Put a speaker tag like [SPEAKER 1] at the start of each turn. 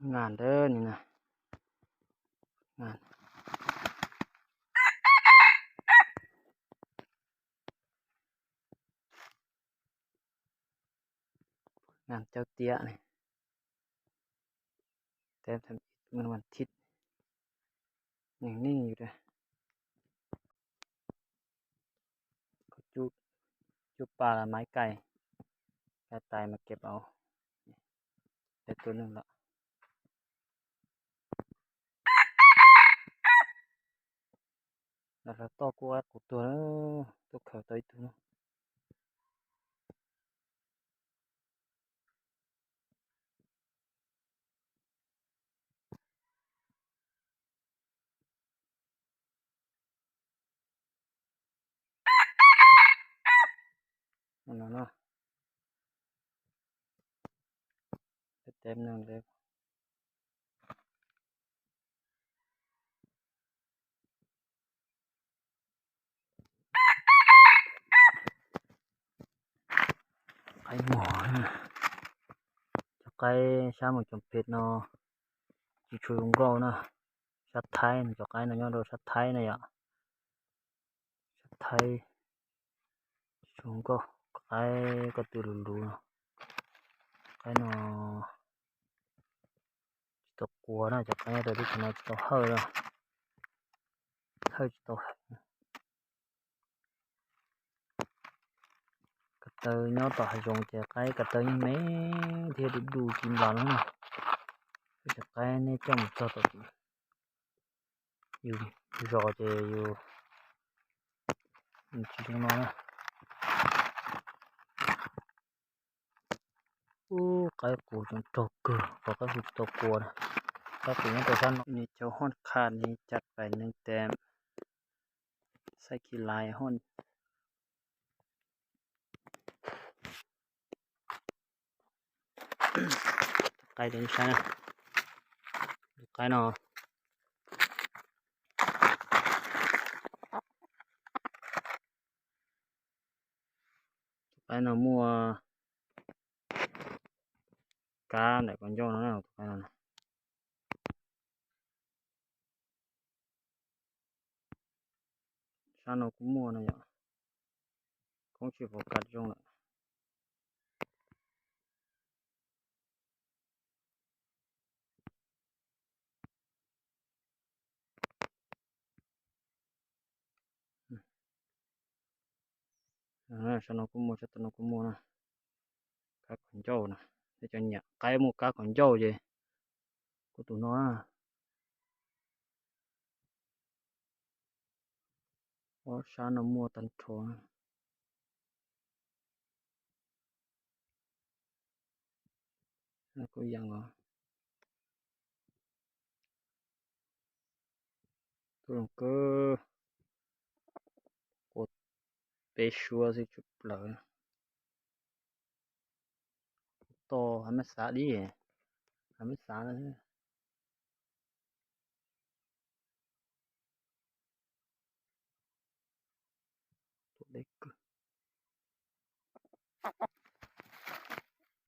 [SPEAKER 1] งานเด้อนี่นะงานงานเจ้าเตี้ยนี่แต่ทำมันวันทิศอย่างนิ่งอยู่เลยเขาจุปลาละไม้ไก่ตายมาเก็บเอาได้ตัวหนึ่งละแล้วต่อกูว่ากูตัวนึงตัวเขาตัวอีกตัวนึงนั่นน่ะเนาะเต็มหนึ่งเลยไก่หมอจะไก่ชาหมูจมเพชรเนาะจีช่วยงก็นะชัดไทยจะไก่เนาะเราชัดไทยนะอย่าชัดไทยช่วงก็ไก่ก็ตื่นรู้เนาะไก่เนาะตัวกลัวนะจะไก่เดี๋ยวที่ขนาดตัวเห่าเนาะเห่าตัวกระเตยเนาะต่อให้ลงจะไก่กระเตยmấy thì đủ kim vào nữa nèจะไก่นี่จำตัวตัวอยู่รอจะอยู่ที่ตรงนั้นนะโอ้ไก่กูจนตกเกลือพอก็สุดตกกลัวนะก็ถึงตัวสั้นนี่เจ้าห้อนขาดนี่จัดไปหนึ่งแต้มใส่ขี้ลายห้อนไก่เดินใช่นะไก่เนาะไก่เนาะมัวกาไหนcòn do nó nàoไก่เนาะsao nó cũng mua này nhở không chỉ có cắt trong lại sao nó cũng mua cho nó cũng mua nè cá con trâu nè để cho nhẹ cái mua cá con trâu gì của tụi nó có sao nó mua tận thổ nó có dạng rồi tôi cứ cột bê xua thì chụp lại to hay mất xả đi hay mất xả nữa đấy